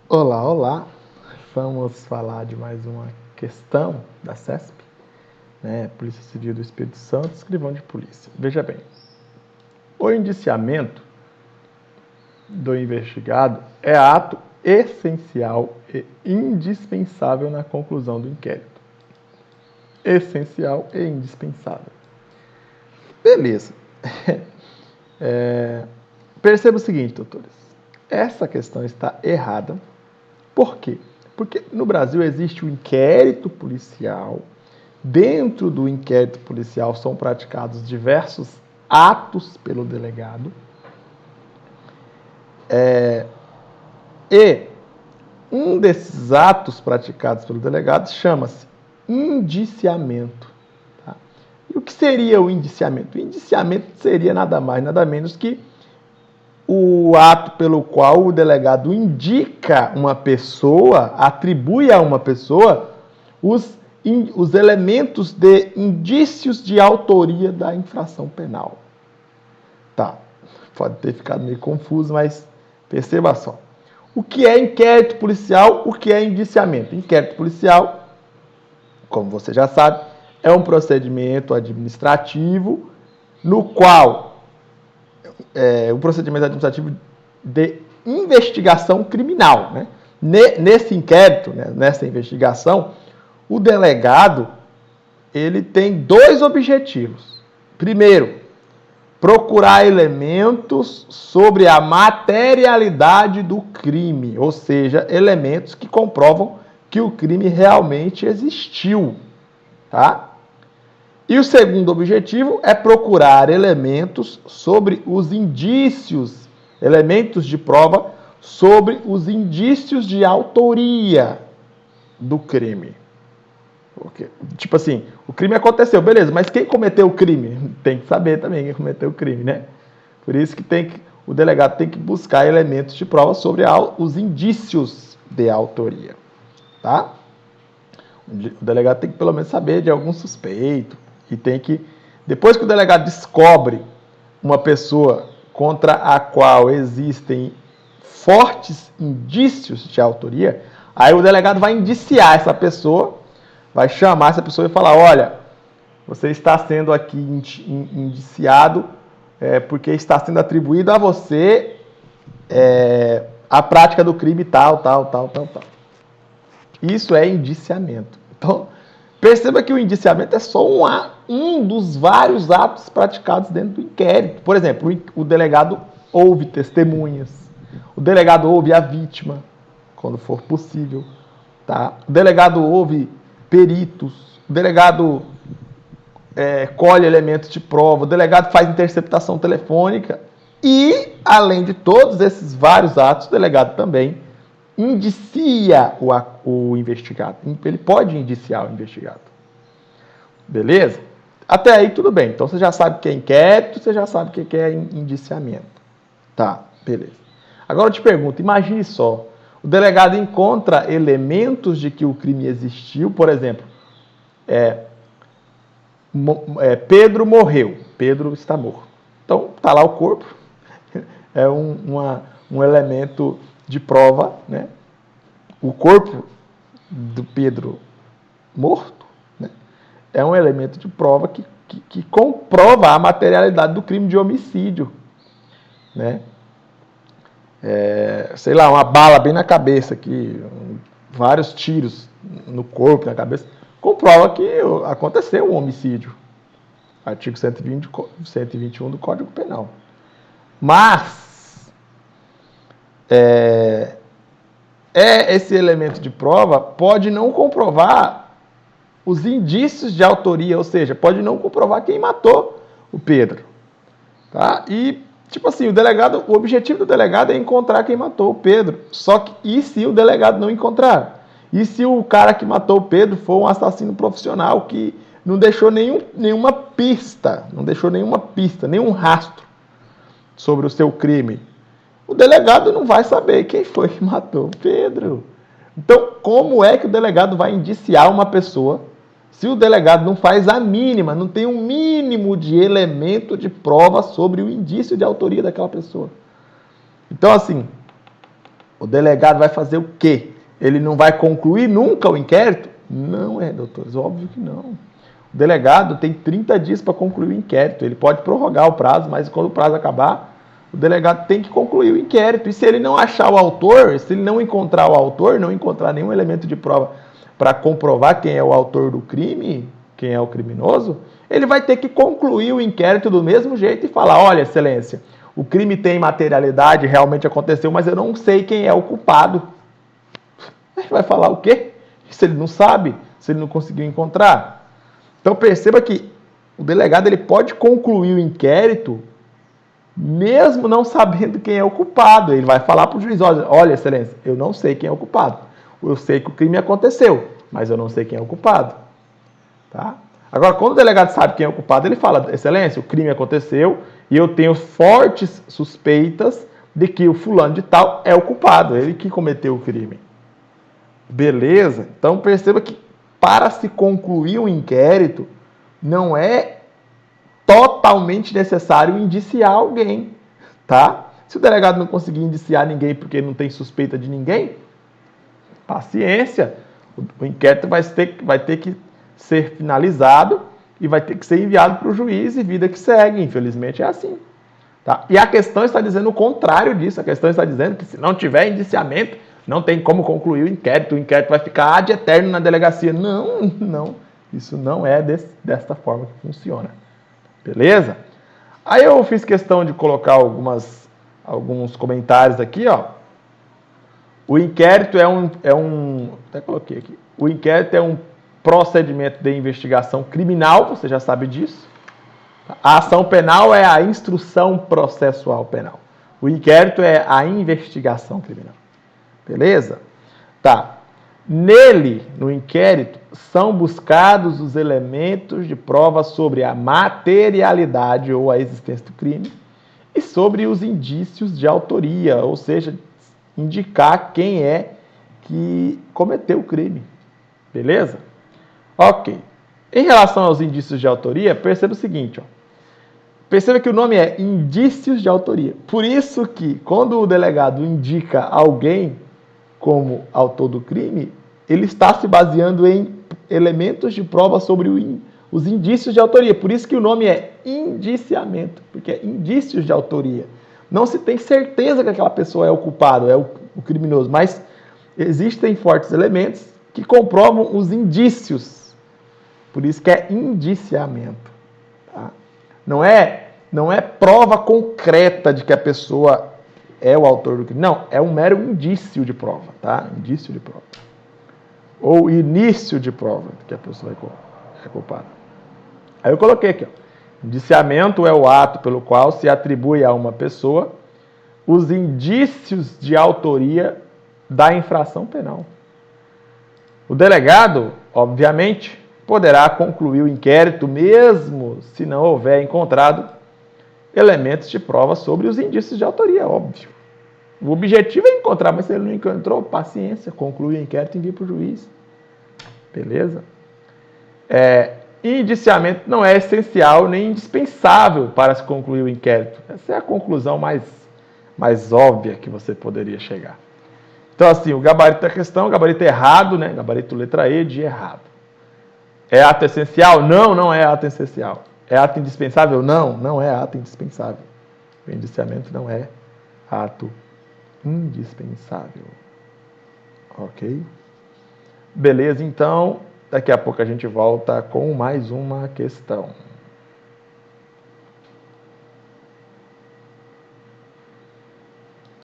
Olá, olá! Vamos falar de mais uma questão da CESP, né? Polícia Civil do Espírito Santo, escrivão de polícia. Veja bem, o indiciamento do investigado é ato essencial e indispensável na conclusão do inquérito. Essencial e indispensável. Beleza. Perceba o seguinte, doutores. Essa questão está errada. Por quê? Porque no Brasil existe o inquérito policial. Dentro do inquérito policial são praticados diversos atos pelo delegado. E um desses atos praticados pelo delegado chama-se indiciamento. Tá? E o que seria o indiciamento? O indiciamento seria nada mais, nada menos que o ato pelo qual o delegado indica uma pessoa, atribui a uma pessoa os elementos de indícios de autoria da infração penal. Tá, pode ter ficado meio confuso, mas perceba só. O que é inquérito policial, o que é indiciamento? Inquérito policial, como você já sabe, é um procedimento administrativo no qual um procedimento administrativo de investigação criminal. Né? Nesse inquérito, né, nessa investigação, o delegado ele tem dois objetivos. Primeiro, procurar elementos sobre a materialidade do crime, ou seja, elementos que comprovam que o crime realmente existiu. Tá? E o segundo objetivo é procurar elementos sobre os indícios, elementos de prova sobre os indícios de autoria do crime. Porque, tipo assim, o crime aconteceu, beleza, mas quem cometeu o crime? Tem que saber também quem cometeu o crime, né? Por isso que o delegado tem que buscar elementos de prova sobre os indícios de autoria, tá? O delegado tem que pelo menos saber de algum suspeito e tem que, depois que o delegado descobre uma pessoa contra a qual existem fortes indícios de autoria, aí o delegado vai indiciar essa pessoa, vai chamar essa pessoa e falar, olha, você está sendo aqui indiciado porque está sendo atribuído a você a prática do crime tal. Isso é indiciamento. Então, perceba que o indiciamento é só um dos vários atos praticados dentro do inquérito. Por exemplo, o delegado ouve testemunhas, o delegado ouve a vítima, quando for possível. Tá? O delegado ouve peritos, o delegado colhe elementos de prova, o delegado faz interceptação telefônica e, além de todos esses vários atos, o delegado também indicia o investigado. Ele pode indiciar o investigado. Beleza? Até aí tudo bem. Então você já sabe o que é inquérito, você já sabe o que é indiciamento. Tá, beleza. Agora eu te pergunto, imagine só, o delegado encontra elementos de que o crime existiu, por exemplo, Pedro morreu, Pedro está morto. Então está lá o corpo, é um elemento de prova, né? O corpo do Pedro morto, né, é um elemento de prova que comprova a materialidade do crime de homicídio. Né? Sei lá, uma bala bem na cabeça, vários tiros no corpo, na cabeça, comprova que aconteceu um homicídio. Artigo 121 do Código Penal. Mas esse elemento de prova pode não comprovar os indícios de autoria, ou seja, pode não comprovar quem matou o Pedro. Tá? E, tipo assim, o objetivo do delegado é encontrar quem matou o Pedro. Só que, e se o delegado não encontrar? E se o cara que matou o Pedro for um assassino profissional que não deixou nenhuma pista, nenhum rastro sobre o seu crime? O delegado não vai saber quem foi que matou o Pedro. Então, como é que o delegado vai indiciar uma pessoa se o delegado não faz a mínima, não tem um mínimo de elemento de prova sobre o indício de autoria daquela pessoa? Então, assim, O delegado vai fazer o quê? Ele não vai concluir nunca o inquérito? Não doutores, óbvio que não. O delegado tem 30 dias para concluir o inquérito. Ele pode prorrogar o prazo, mas quando o prazo acabar, o delegado tem que concluir o inquérito. E se ele não achar o autor, se ele não encontrar o autor, não encontrar nenhum elemento de prova para comprovar quem é o autor do crime, quem é o criminoso, ele vai ter que concluir o inquérito do mesmo jeito e falar: olha, excelência, o crime tem materialidade, realmente aconteceu, mas eu não sei quem é o culpado. Ele vai falar o quê? Se ele não sabe, se ele não conseguiu encontrar. Então perceba que o delegado ele pode concluir o inquérito mesmo não sabendo quem é o culpado. Ele vai falar para o juiz: olha, excelência, eu não sei quem é o culpado. Eu sei que o crime aconteceu, mas eu não sei quem é o culpado. Tá? Agora, quando o delegado sabe quem é o culpado, ele fala: excelência, o crime aconteceu e eu tenho fortes suspeitas de que o fulano de tal é o culpado, ele que cometeu o crime. Beleza? Então perceba que para se concluir um inquérito, não é totalmente necessário indiciar alguém, tá? Se o delegado não conseguir indiciar ninguém porque não tem suspeita de ninguém, paciência, o inquérito vai ter que ser finalizado e vai ter que ser enviado para o juiz e vida que segue. Infelizmente é assim. Tá? E a questão está dizendo o contrário disso. A questão está dizendo que se não tiver indiciamento, não tem como concluir o inquérito vai ficar ad eterno na delegacia. Não. Isso não é desta forma que funciona. Beleza? Aí eu fiz questão de colocar alguns comentários aqui, ó. O inquérito até coloquei aqui. O inquérito é um procedimento de investigação criminal, você já sabe disso. A ação penal é a instrução processual penal. O inquérito é a investigação criminal. Beleza? Tá. Nele, no inquérito, são buscados os elementos de prova sobre a materialidade ou a existência do crime e sobre os indícios de autoria, ou seja, indicar quem é que cometeu o crime. Beleza? Ok. Em relação aos indícios de autoria, perceba o seguinte, ó. Perceba que o nome é indícios de autoria. Por isso que, quando o delegado indica alguém como autor do crime, ele está se baseando em elementos de prova sobre os indícios de autoria. Por isso que o nome é indiciamento, porque é indícios de autoria. Não se tem certeza que aquela pessoa é o culpado, é o criminoso, mas existem fortes elementos que comprovam os indícios. Por isso que é indiciamento. Tá? Não é prova concreta de que a pessoa é o autor do crime. Não, é um mero indício de prova, tá? Indício de prova. Ou início de prova de que a pessoa é culpada. Aí eu coloquei aqui, ó. Indiciamento é o ato pelo qual se atribui a uma pessoa os indícios de autoria da infração penal. O delegado, obviamente, poderá concluir o inquérito mesmo se não houver encontrado elementos de prova sobre os indícios de autoria, óbvio. O objetivo é encontrar, mas se ele não encontrou, paciência, conclui o inquérito e envia para o juiz. Beleza? Indiciamento não é essencial nem indispensável para se concluir o inquérito. Essa é a conclusão mais óbvia que você poderia chegar. Então, assim, o gabarito da questão, gabarito errado, né? Gabarito letra E de errado. É ato essencial? Não é ato essencial. É ato indispensável? Não é ato indispensável. O indiciamento não é ato indispensável. Ok? Beleza, então, daqui a pouco a gente volta com mais uma questão.